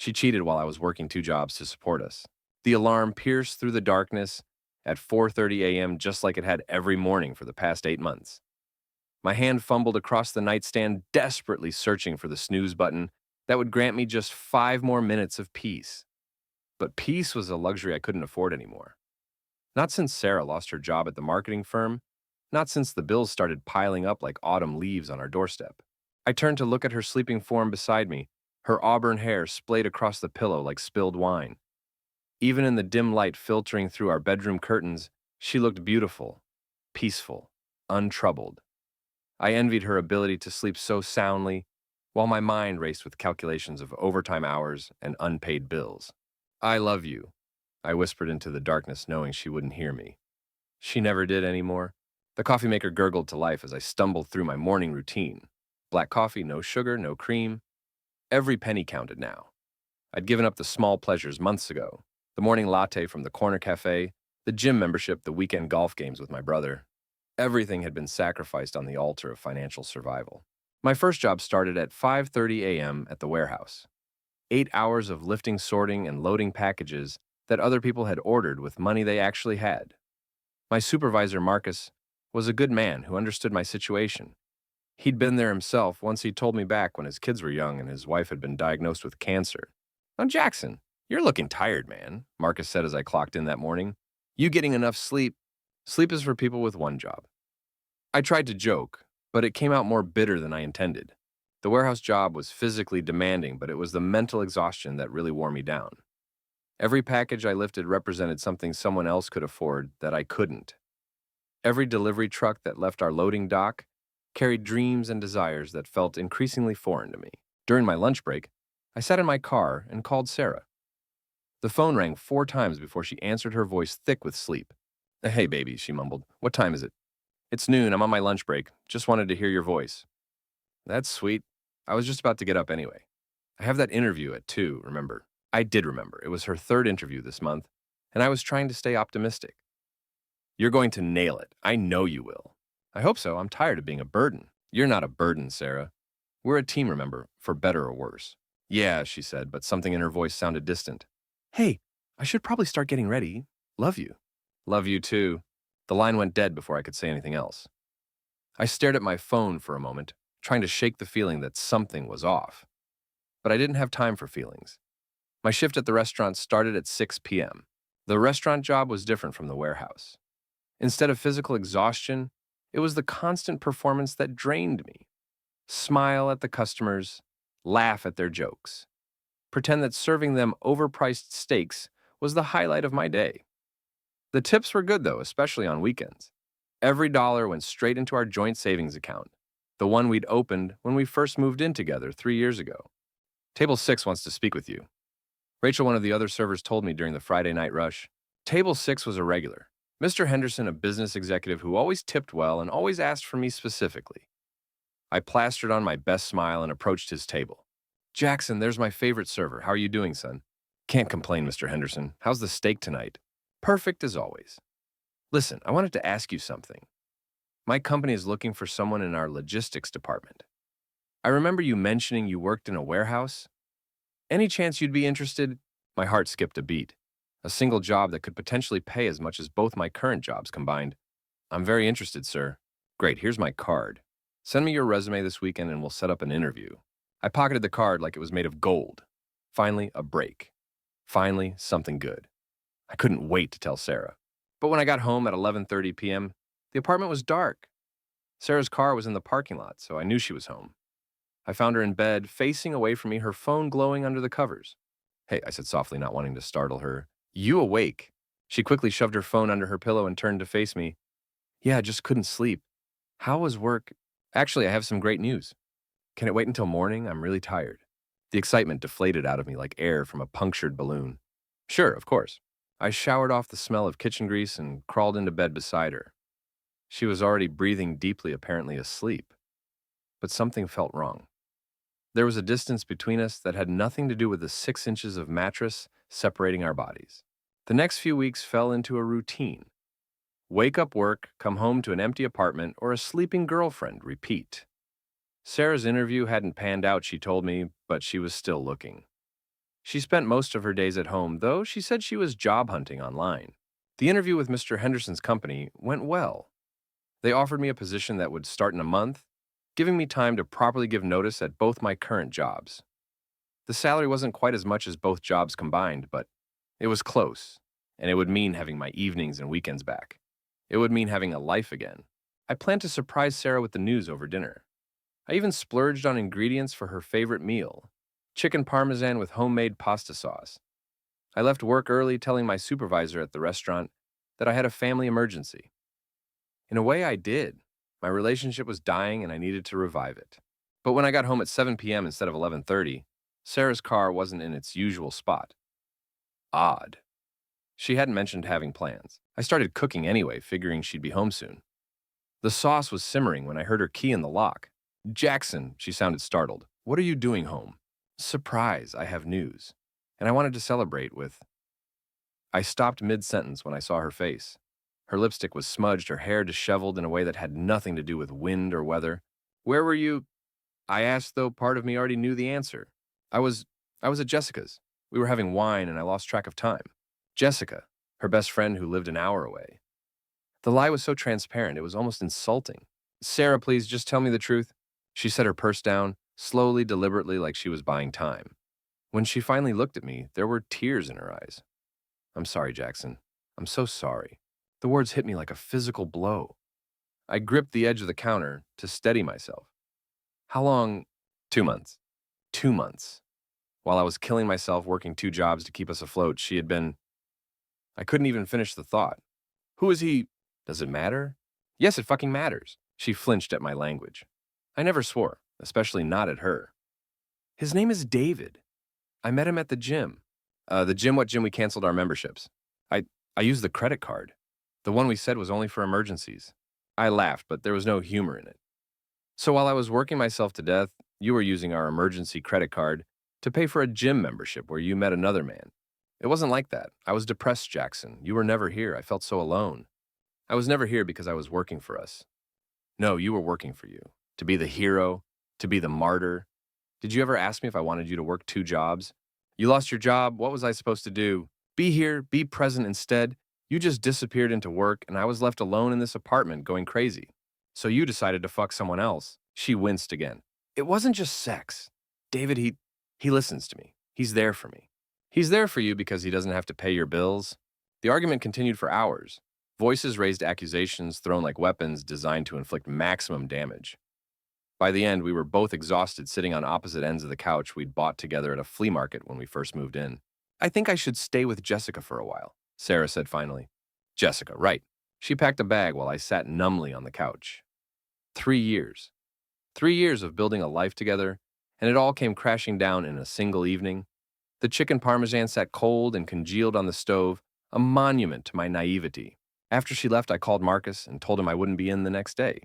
She cheated while I was working two jobs to support us. The alarm pierced through the darkness at 4:30 a.m. just like it had every morning for the past 8 months. My hand fumbled across the nightstand, desperately searching for the snooze button that would grant me just 5 more minutes of peace. But peace was a luxury I couldn't afford anymore. Not since Sarah lost her job at the marketing firm, not since the bills started piling up like autumn leaves on our doorstep. I turned to look at her sleeping form beside me, her auburn hair splayed across the pillow like spilled wine. Even in the dim light filtering through our bedroom curtains, she looked beautiful, peaceful, untroubled. I envied her ability to sleep so soundly, while my mind raced with calculations of overtime hours and unpaid bills. "I love you," I whispered into the darkness, knowing she wouldn't hear me. She never did anymore. The coffee maker gurgled to life as I stumbled through my morning routine. Black coffee, no sugar, no cream. Every penny counted now. I'd given up the small pleasures months ago. The morning latte from the corner cafe, the gym membership, the weekend golf games with my brother. Everything had been sacrificed on the altar of financial survival. My first job started at 5:30 a.m. at the warehouse. 8 hours of lifting, sorting, and loading packages that other people had ordered with money they actually had. My supervisor, Marcus, was a good man who understood my situation. He'd been there himself once. He told me back when his kids were young and his wife had been diagnosed with cancer. "Now, Jackson, you're looking tired, man," Marcus said as I clocked in that morning. "You getting enough sleep? Sleep is for people with one job." I tried to joke, but it came out more bitter than I intended. The warehouse job was physically demanding, but it was the mental exhaustion that really wore me down. Every package I lifted represented something someone else could afford that I couldn't. Every delivery truck that left our loading dock carried dreams and desires that felt increasingly foreign to me. During my lunch break, I sat in my car and called Sarah. The phone rang 4 times before she answered, her voice thick with sleep. "Hey, baby," she mumbled. "What time is it?" "It's noon. I'm on my lunch break. Just wanted to hear your voice." "That's sweet. I was just about to get up anyway. I have that interview at 2, remember?" I did remember. It was her third interview this month, and I was trying to stay optimistic. "You're going to nail it. I know you will." "I hope so. I'm tired of being a burden." "You're not a burden, Sarah. We're a team, remember, for better or worse." "Yeah," she said, but something in her voice sounded distant. "Hey, I should probably start getting ready. Love you." "Love you too." The line went dead before I could say anything else. I stared at my phone for a moment, trying to shake the feeling that something was off. But I didn't have time for feelings. My shift at the restaurant started at 6 p.m. The restaurant job was different from the warehouse. Instead of physical exhaustion, it was the constant performance that drained me. Smile at the customers, laugh at their jokes, pretend that serving them overpriced steaks was the highlight of my day. The tips were good, though, especially on weekends. Every dollar went straight into our joint savings account, the one we'd opened when we first moved in together 3 years ago. "Table 6 wants to speak with you," Rachel, one of the other servers, told me during the Friday night rush. Table 6 was a regular. Mr. Henderson, a business executive who always tipped well and always asked for me specifically. I plastered on my best smile and approached his table. "Jackson, there's my favorite server. How are you doing, son?" "Can't complain, Mr. Henderson. How's the steak tonight?" "Perfect as always." "Listen, I wanted to ask you something. My company is looking for someone in our logistics department. I remember you mentioning you worked in a warehouse. Any chance you'd be interested?" My heart skipped a beat. A single job that could potentially pay as much as both my current jobs combined. "I'm very interested, sir." "Great, here's my card. Send me your resume this weekend and we'll set up an interview." I pocketed the card like it was made of gold. Finally, a break. Finally, something good. I couldn't wait to tell Sarah. But when I got home at 11:30 p.m., the apartment was dark. Sarah's car was in the parking lot, so I knew she was home. I found her in bed, facing away from me, her phone glowing under the covers. "Hey," I said softly, not wanting to startle her. "You awake?" She quickly shoved her phone under her pillow and turned to face me. "Yeah, I just couldn't sleep." "How was work?" "Actually, I have some great news." "Can it wait until morning? I'm really tired." The excitement deflated out of me like air from a punctured balloon. "Sure, of course." I showered off the smell of kitchen grease and crawled into bed beside her. She was already breathing deeply, apparently asleep. But something felt wrong. There was a distance between us that had nothing to do with the 6 inches of mattress separating our bodies. The next few weeks fell into a routine. Wake up, work, come home to an empty apartment or a sleeping girlfriend, repeat. Sarah's interview hadn't panned out, she told me, but she was still looking. She spent most of her days at home, though she said she was job hunting online. The interview with Mr. Henderson's company went well. They offered me a position that would start in a month, giving me time to properly give notice at both my current jobs. The salary wasn't quite as much as both jobs combined, but it was close, and it would mean having my evenings and weekends back. It would mean having a life again. I planned to surprise Sarah with the news over dinner. I even splurged on ingredients for her favorite meal, chicken parmesan with homemade pasta sauce. I left work early telling my supervisor at the restaurant that I had a family emergency. In a way, I did. My relationship was dying and I needed to revive it. But when I got home at 7 p.m. instead of 11:30, Sarah's car wasn't in its usual spot. Odd. She hadn't mentioned having plans. I started cooking anyway, figuring she'd be home soon. The sauce was simmering when I heard her key in the lock. "Jackson," she sounded startled. "What are you doing home?" "Surprise, I have news." And I wanted to celebrate with. I stopped mid-sentence when I saw her face. Her lipstick was smudged, her hair disheveled in a way that had nothing to do with wind or weather. "Where were you?" I asked, though part of me already knew the answer. I was at Jessica's. We were having wine and I lost track of time. Jessica, her best friend who lived an hour away. The lie was so transparent, it was almost insulting. "Sarah, please, just tell me the truth." She set her purse down, slowly, deliberately, like she was buying time. When she finally looked at me, there were tears in her eyes. "I'm sorry, Jackson. I'm so sorry." The words hit me like a physical blow. I gripped the edge of the counter to steady myself. "How long?" "2 months." 2 months. While I was killing myself working 2 jobs to keep us afloat, she had been. I couldn't even finish the thought. "Who is he?" "Does it matter?" "Yes, it fucking matters." She flinched at my language. I never swore, especially not at her. "His name is David. I met him at the gym." What gym we canceled our memberships?" I used the credit card. The one we said was only for emergencies." I laughed, but there was no humor in it. "So while I was working myself to death, you were using our emergency credit card to pay for a gym membership where you met another man." "It wasn't like that. I was depressed, Jackson. You were never here. I felt so alone." "I was never here because I was working for us." "No, you were working for you. To be the hero, to be the martyr. Did you ever ask me if I wanted you to work 2 jobs? You lost your job. What was I supposed to do? Be here, be present instead? You just disappeared into work, and I was left alone in this apartment going crazy. So you decided to fuck someone else." She winced again. "It wasn't just sex. David, he listens to me. He's there for me." "He's there for you because he doesn't have to pay your bills." The argument continued for hours. Voices raised accusations thrown like weapons designed to inflict maximum damage. By the end, we were both exhausted sitting on opposite ends of the couch we'd bought together at a flea market when we first moved in. "I think I should stay with Jessica for a while," Sarah said finally. "Jessica, right." She packed a bag while I sat numbly on the couch. 3 years. 3 years of building a life together, and it all came crashing down in a single evening. The chicken parmesan sat cold and congealed on the stove, a monument to my naivety. After she left, I called Marcus and told him I wouldn't be in the next day.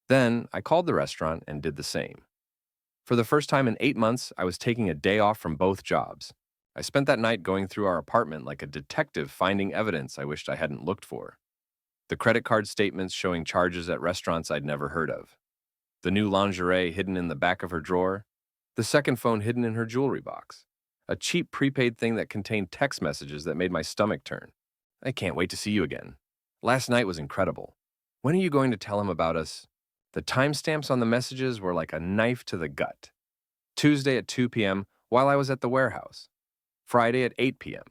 Then I called the restaurant and did the same. For the first time in 8 months, I was taking a day off from both jobs. I spent that night going through our apartment like a detective finding evidence I wished I hadn't looked for. The credit card statements showing charges at restaurants I'd never heard of. The new lingerie hidden in the back of her drawer. The second phone hidden in her jewelry box. A cheap prepaid thing that contained text messages that made my stomach turn. "I can't wait to see you again. Last night was incredible. When are you going to tell him about us?" The timestamps on the messages were like a knife to the gut. Tuesday at 2 p.m. while I was at the warehouse. Friday at 8 p.m.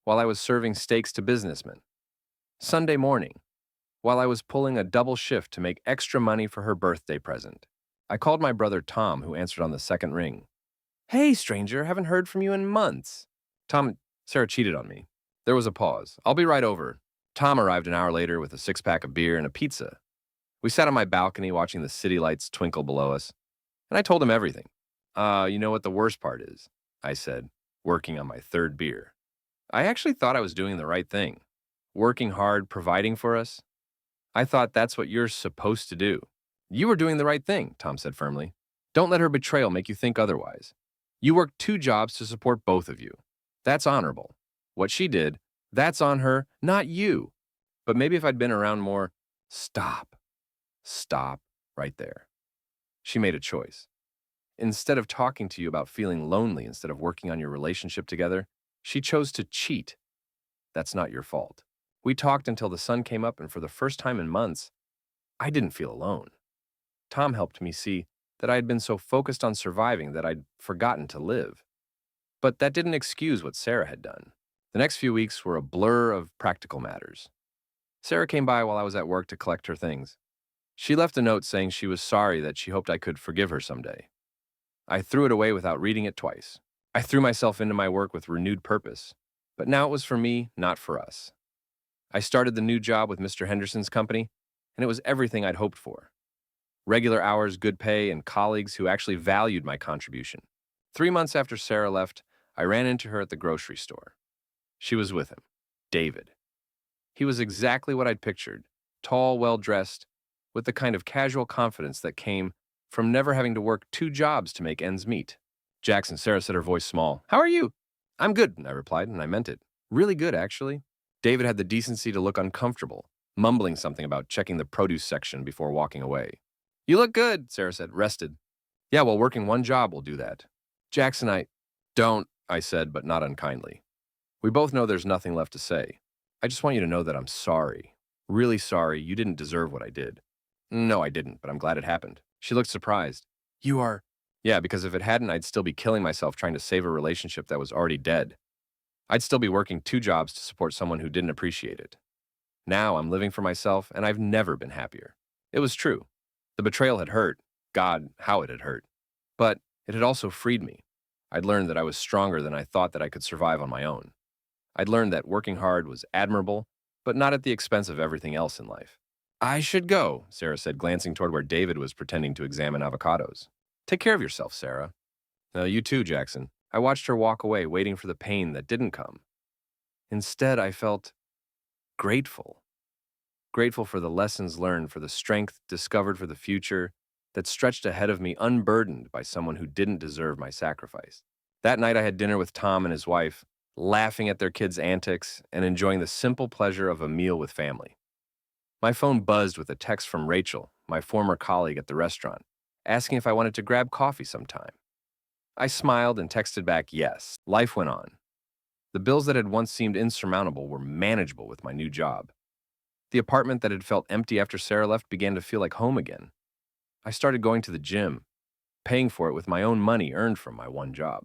while I was serving steaks to businessmen. Sunday morning while I was pulling a double shift to make extra money for her birthday present. I called my brother Tom, who answered on the second ring. "Hey, stranger, haven't heard from you in months." "Tom, Sarah cheated on me." There was a pause. "I'll be right over." Tom arrived an hour later with a six-pack of beer and a pizza. We sat on my balcony watching the city lights twinkle below us, and I told him everything. You know what the worst part is?" I said, working on my third beer. "I actually thought I was doing the right thing. Working hard, providing for us. I thought that's what you're supposed to do." "You were doing the right thing," Tom said firmly. "Don't let her betrayal make you think otherwise. You worked 2 jobs to support both of you. That's honorable. What she did, that's on her, not you. But maybe if I'd been around more." "Stop. Stop right there." She made a choice. Instead of talking to you about feeling lonely instead of working on your relationship together, she chose to cheat. That's not your fault. We talked until the sun came up, and for the first time in months, I didn't feel alone. Tom helped me see that I had been so focused on surviving that I'd forgotten to live. But that didn't excuse what Sarah had done. The next few weeks were a blur of practical matters. Sarah came by while I was at work to collect her things. She left a note saying she was sorry, that she hoped I could forgive her someday. I threw it away without reading it twice. I threw myself into my work with renewed purpose. But now it was for me, not for us. I started the new job with Mr. Henderson's company, and it was everything I'd hoped for. Regular hours, good pay, and colleagues who actually valued my contribution. 3 months after Sarah left, I ran into her at the grocery store. She was with him, David. He was exactly what I'd pictured, tall, well-dressed, with the kind of casual confidence that came from never having to work 2 jobs to make ends meet. Jackson, Sarah said, her voice small. How are you? I'm good, I replied, and I meant it. Really good, actually. David had the decency to look uncomfortable, mumbling something about checking the produce section before walking away. You look good, Sarah said, rested. Yeah, well, working 1 job will do that. Jackson, I said, but not unkindly. We both know there's nothing left to say. I just want you to know that I'm sorry. Really sorry. You didn't deserve what I did. No, I didn't, but I'm glad it happened. She looked surprised. You are? Yeah, because if it hadn't, I'd still be killing myself trying to save a relationship that was already dead. I'd still be working 2 jobs to support someone who didn't appreciate it. Now I'm living for myself, and I've never been happier. It was true. The betrayal had hurt. God, how it had hurt. But it had also freed me. I'd learned that I was stronger than I thought that I could survive on my own. I'd learned that working hard was admirable, but not at the expense of everything else in life. I should go, Sarah said, glancing toward where David was pretending to examine avocados. Take care of yourself, Sarah. You too, Jackson. I watched her walk away, waiting for the pain that didn't come. Instead, I felt grateful. Grateful for the lessons learned, for the strength discovered for the future that stretched ahead of me, unburdened by someone who didn't deserve my sacrifice. That night, I had dinner with Tom and his wife, laughing at their kids' antics and enjoying the simple pleasure of a meal with family. My phone buzzed with a text from Rachel, my former colleague at the restaurant, asking if I wanted to grab coffee sometime. I smiled and texted back yes. Life went on. The bills that had once seemed insurmountable were manageable with my new job. The apartment that had felt empty after Sarah left began to feel like home again. I started going to the gym, paying for it with my own money earned from my 1 job.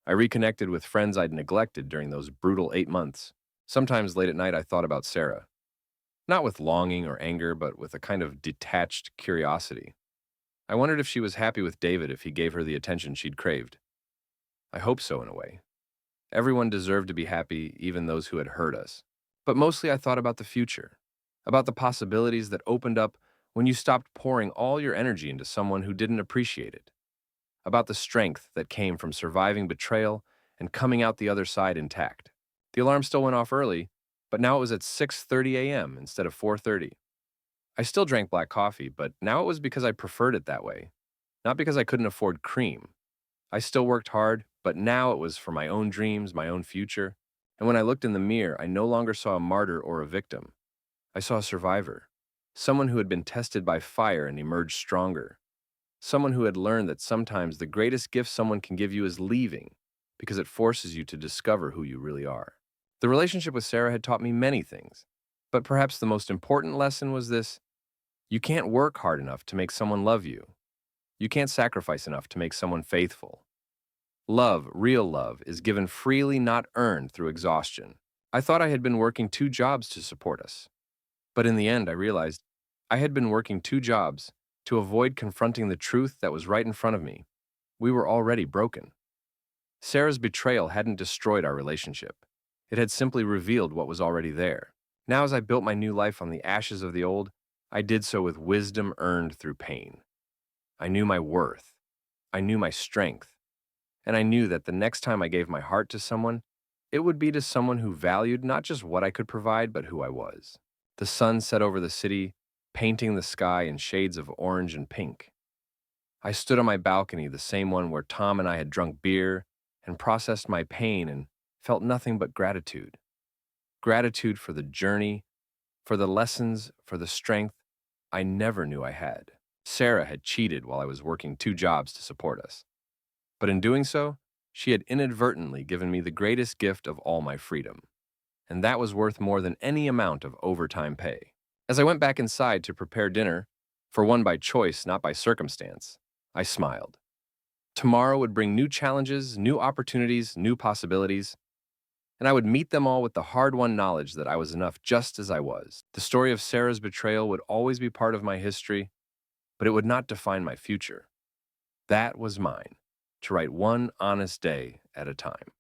I reconnected with friends I'd neglected during those brutal 8 months. Sometimes late at night I thought about Sarah. Not with longing or anger, but with a kind of detached curiosity. I wondered if she was happy with David, if he gave her the attention she'd craved. I hope so, in a way. Everyone deserved to be happy, even those who had hurt us. But mostly I thought about the future, about the possibilities that opened up when you stopped pouring all your energy into someone who didn't appreciate it, about the strength that came from surviving betrayal and coming out the other side intact. The alarm still went off early, but now it was at 6:30 a.m. instead of 4:30. I still drank black coffee, but now it was because I preferred it that way, not because I couldn't afford cream. I still worked hard, but now it was for my own dreams, my own future. And when I looked in the mirror, I no longer saw a martyr or a victim. I saw a survivor, someone who had been tested by fire and emerged stronger, someone who had learned that sometimes the greatest gift someone can give you is leaving, because it forces you to discover who you really are. The relationship with Sarah had taught me many things, but perhaps the most important lesson was this: you can't work hard enough to make someone love you. You can't sacrifice enough to make someone faithful. Love, real love, is given freely, not earned through exhaustion. I thought I had been working 2 jobs to support us. But in the end, I realized I had been working 2 jobs to avoid confronting the truth that was right in front of me. We were already broken. Sarah's betrayal hadn't destroyed our relationship. It had simply revealed what was already there. Now, as I built my new life on the ashes of the old, I did so with wisdom earned through pain. I knew my worth. I knew my strength. And I knew that the next time I gave my heart to someone, it would be to someone who valued not just what I could provide, but who I was. The sun set over the city, painting the sky in shades of orange and pink. I stood on my balcony, the same one where Tom and I had drunk beer, and processed my pain and felt nothing but gratitude. Gratitude for the journey, for the lessons, for the strength I never knew I had. Sarah had cheated while I was working 2 jobs to support us. But in doing so, she had inadvertently given me the greatest gift of all my freedom. And that was worth more than any amount of overtime pay. As I went back inside to prepare dinner, for one by choice, not by circumstance, I smiled. Tomorrow would bring new challenges, new opportunities, new possibilities, and I would meet them all with the hard-won knowledge that I was enough just as I was. The story of Sarah's betrayal would always be part of my history, but it would not define my future. That was mine, to write one honest day at a time.